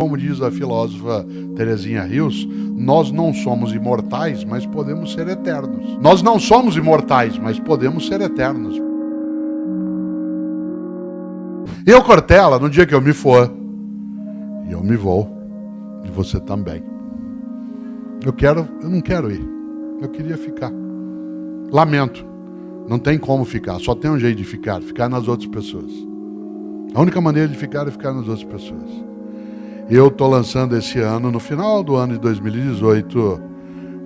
Como diz a filósofa Terezinha Rios, nós não somos imortais, mas podemos ser eternos. Nós não somos imortais, mas podemos ser eternos. Eu, Cortella, no dia que eu me for, e eu me vou, e você também. Eu não quero ir. Eu queria ficar. Lamento. Não tem como ficar, só tem um jeito de ficar nas outras pessoas. A única maneira de ficar é ficar nas outras pessoas. Eu estou lançando esse ano, no final do ano de 2018,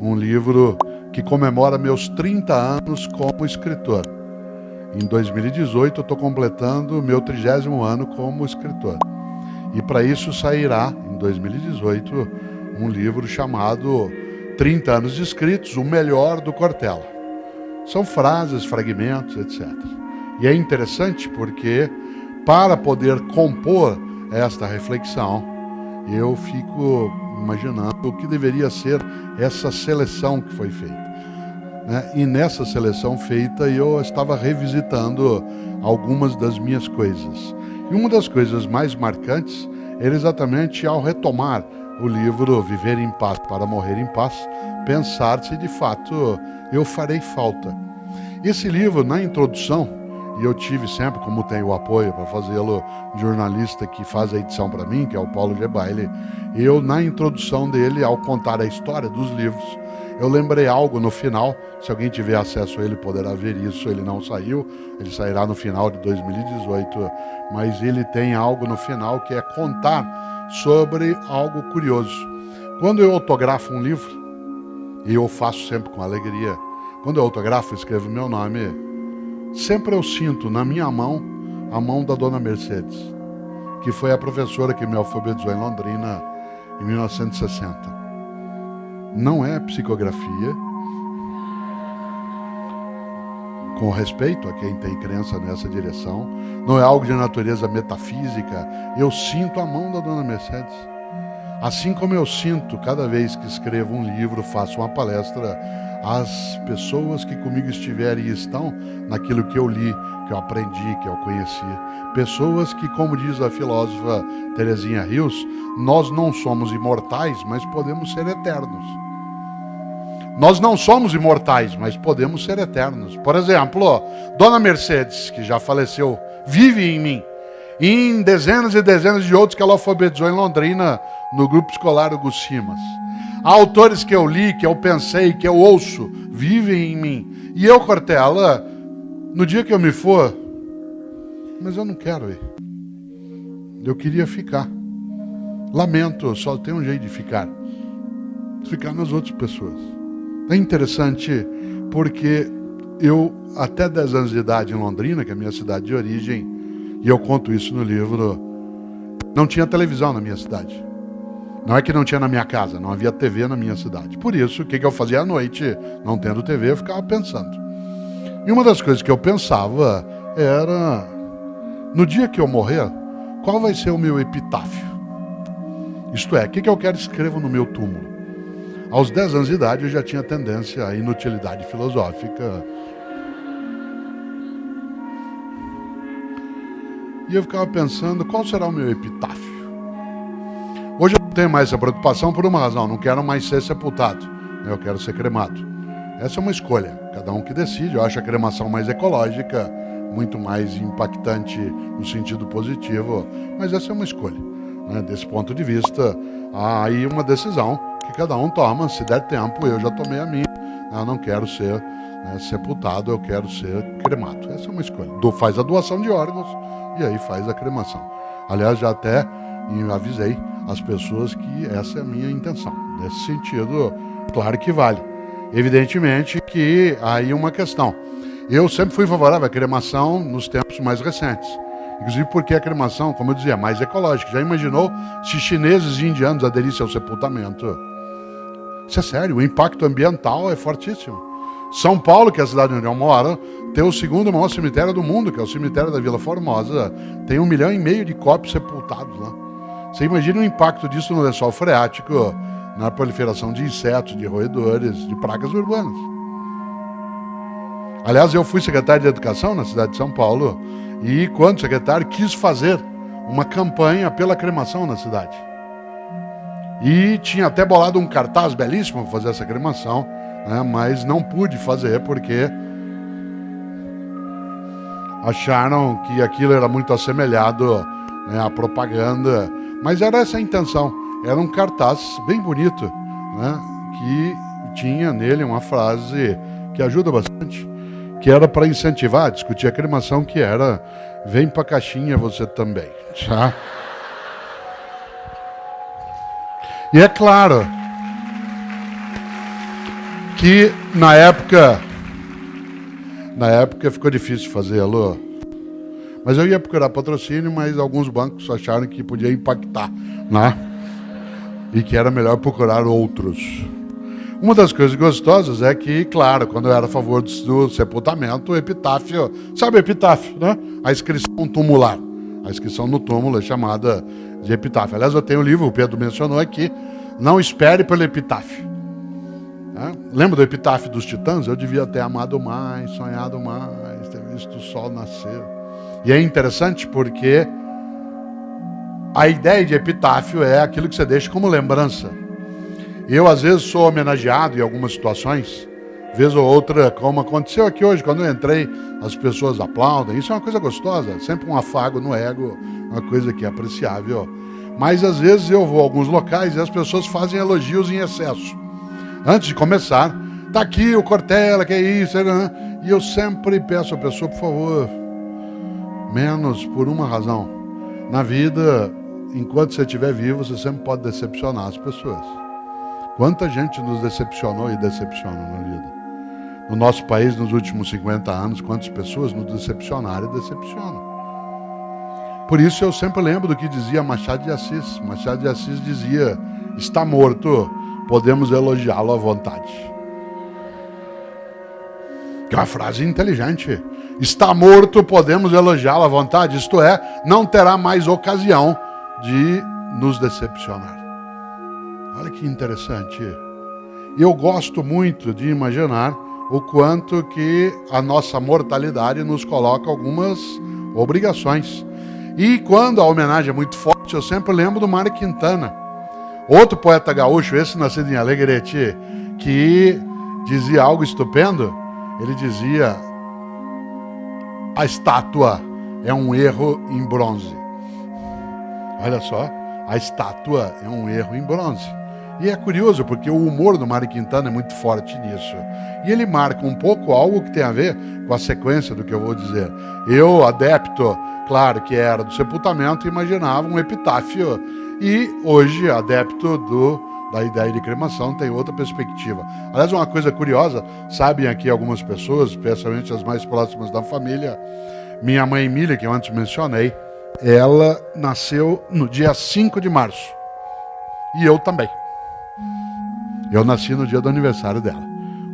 um livro que comemora meus 30 anos como escritor. Em 2018 eu estou completando meu 30º ano como escritor. E para isso sairá, em 2018, um livro chamado 30 anos de escritos, o melhor do Cortella. São frases, fragmentos, etc. E é interessante porque, para poder compor esta reflexão, eu fico imaginando o que deveria ser essa seleção que foi feita. E nessa seleção feita, eu estava revisitando algumas das minhas coisas. E uma das coisas mais marcantes era exatamente ao retomar o livro Viver em Paz para Morrer em Paz, pensar se de fato eu farei falta. Esse livro, na introdução, e eu tive sempre, como tenho o apoio para fazê-lo, de jornalista que faz a edição para mim, que é o Paulo G. Baile, eu, na introdução dele, ao contar a história dos livros, eu lembrei algo no final. Se alguém tiver acesso a ele, poderá ver isso. Ele não saiu, ele sairá no final de 2018, mas ele tem algo no final que é contar sobre algo curioso. Quando eu autografo um livro, e eu faço sempre com alegria, quando eu autografo, escrevo meu nome, sempre eu sinto na minha mão a mão da dona Mercedes, que foi a professora que me alfabetizou em Londrina em 1960. Não é psicografia, com respeito a quem tem crença nessa direção, não é algo de natureza metafísica, eu sinto a mão da dona Mercedes. Assim como eu sinto, cada vez que escrevo um livro, faço uma palestra, as pessoas que comigo estiverem e estão naquilo que eu li, que eu aprendi, que eu conheci. Pessoas que, como diz a filósofa Terezinha Rios, nós não somos imortais, mas podemos ser eternos. Nós não somos imortais, mas podemos ser eternos. Por exemplo, Dona Mercedes, que já faleceu, vive em mim. E em dezenas e dezenas de outros que ela alfabetizou em Londrina, no grupo escolar Hugo Simas. Há autores que eu li, que eu pensei, que eu ouço, vivem em mim. E eu, Cortella, no dia que eu me for, mas eu não quero ir. Eu queria ficar. Lamento, só tem um jeito de ficar. Ficar nas outras pessoas. É interessante porque eu, até 10 anos de idade em Londrina, que é a minha cidade de origem, e eu conto isso no livro, não tinha televisão na minha cidade. Não é que não tinha na minha casa, não havia TV na minha cidade. Por isso, o que eu fazia à noite, não tendo TV, eu ficava pensando. E uma das coisas que eu pensava era, no dia que eu morrer, qual vai ser o meu epitáfio? Isto é, o que eu quero escrever no meu túmulo? Aos 10 anos de idade, eu já tinha tendência à inutilidade filosófica. E eu ficava pensando, qual será o meu epitáfio? Hoje eu não tenho mais essa preocupação por uma razão, não quero mais ser sepultado, eu quero ser cremado. Essa é uma escolha, cada um que decide. Eu acho a cremação mais ecológica, muito mais impactante no sentido positivo, mas essa é uma escolha. Desse ponto de vista, há aí uma decisão que cada um toma, se der tempo. Eu já tomei a minha, eu não quero ser sepultado, eu quero ser cremado. Essa é uma escolha. Faz a doação de órgãos e aí faz a cremação. Aliás, já até avisei as pessoas que essa é a minha intenção. Nesse sentido, claro que vale. Evidentemente que há aí uma questão. Eu sempre fui favorável à cremação nos tempos mais recentes. Inclusive porque a cremação, como eu dizia, é mais ecológica. Já imaginou se chineses e indianos aderissem ao sepultamento? Isso é sério, o impacto ambiental é fortíssimo. São Paulo, que é a cidade onde eu moro, tem o segundo maior cemitério do mundo, que é o cemitério da Vila Formosa. Tem 1,5 milhão de corpos sepultados lá. Você imagina o impacto disso no lençol freático, na proliferação de insetos, de roedores, de pragas urbanas. Aliás, eu fui secretário de Educação na cidade de São Paulo e, quando secretário, quis fazer uma campanha pela cremação na cidade. E tinha até bolado um cartaz belíssimo para fazer essa cremação, né? Mas não pude fazer porque acharam que aquilo era muito assemelhado, né, à propaganda. Mas era essa a intenção. Era um cartaz bem bonito, né, que tinha nele uma frase que ajuda bastante, que era para incentivar a discutir a cremação, que era: vem pra caixinha você também. Tá? E é claro que na época ficou difícil fazê-lo, mas eu ia procurar patrocínio, mas alguns bancos acharam que podia impactar, né? E que era melhor procurar outros. Uma das coisas gostosas é que, claro, quando eu era a favor do sepultamento, o epitáfio, sabe o epitáfio, né? A inscrição tumular. A inscrição no túmulo é chamada de epitáfio. Aliás, eu tenho um livro, o Pedro mencionou aqui, Não Espere pelo Epitáfio. Lembra do epitáfio dos Titãs? Eu devia ter amado mais, sonhado mais, ter visto o sol nascer. E é interessante porque a ideia de epitáfio é aquilo que você deixa como lembrança. Eu, às vezes, sou homenageado em algumas situações, vez ou outra, como aconteceu aqui hoje, quando eu entrei, as pessoas aplaudem. Isso é uma coisa gostosa, sempre um afago no ego, uma coisa que é apreciável. Mas, às vezes, eu vou a alguns locais e as pessoas fazem elogios em excesso. Antes de começar, tá aqui o Cortella, que é isso, né? E eu sempre peço à pessoa, por favor, menos por uma razão. Na vida, enquanto você estiver vivo, você sempre pode decepcionar as pessoas. Quanta gente nos decepcionou e decepciona na vida. No nosso país, nos últimos 50 anos, quantas pessoas nos decepcionaram e decepcionam. Por isso eu sempre lembro do que dizia Machado de Assis. Machado de Assis dizia: está morto, podemos elogiá-lo à vontade. Que é uma frase inteligente. Está morto, podemos elogiá-lo à vontade. Isto é, não terá mais ocasião de nos decepcionar. Olha que interessante. Eu gosto muito de imaginar o quanto que a nossa mortalidade nos coloca algumas obrigações. E quando a homenagem é muito forte, eu sempre lembro do Mário Quintana, outro poeta gaúcho, esse nascido em Alegrete, que dizia algo estupendo. Ele dizia: a estátua é um erro em bronze. Olha só, a estátua é um erro em bronze. E é curioso, porque o humor do Mário Quintana é muito forte nisso. E ele marca um pouco algo que tem a ver com a sequência do que eu vou dizer. Eu, adepto, claro que era do sepultamento, imaginava um epitáfio. E hoje, adepto da ideia de cremação, tem outra perspectiva. Aliás, uma coisa curiosa, sabem aqui algumas pessoas, especialmente as mais próximas da família, minha mãe Emília, que eu antes mencionei, ela nasceu no dia 5 de março. E eu também. Eu nasci no dia do aniversário dela.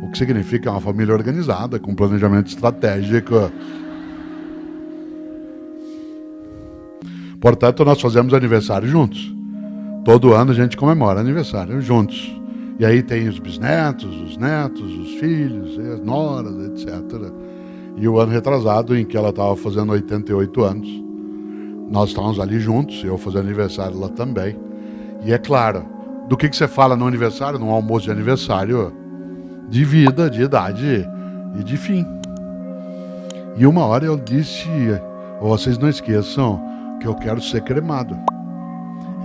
O que significa uma família organizada, com planejamento estratégico. Portanto, nós fazemos aniversário juntos. Todo ano a gente comemora aniversário juntos. E aí tem os bisnetos, os netos, os filhos, as noras, etc. E o ano retrasado, em que ela estava fazendo 88 anos, nós estávamos ali juntos, eu fazendo aniversário lá também. E é claro, do que você fala no aniversário, num almoço de aniversário? De vida, de idade e de fim. E uma hora eu disse: vocês não esqueçam que eu quero ser cremado.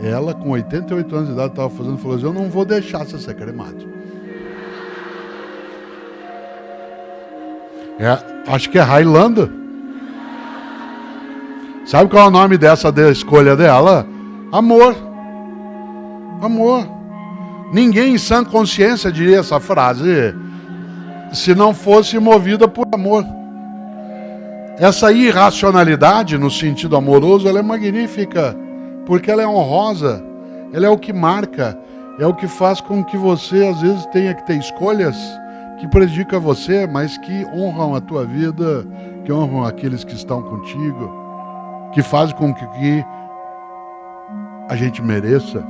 Ela, com 88 anos de idade, estava fazendo, falou assim: eu não vou deixar você ser cremado. Acho que é Highlander. Sabe qual é o nome dessa escolha dela? Amor. Amor. Ninguém em sã consciência diria essa frase se não fosse movida por amor. Essa irracionalidade no sentido amoroso, ela é magnífica, porque ela é honrosa, ela é o que marca, é o que faz com que você às vezes tenha que ter escolhas que prejudicam você, mas que honram a tua vida, que honram aqueles que estão contigo, que fazem com que a gente mereça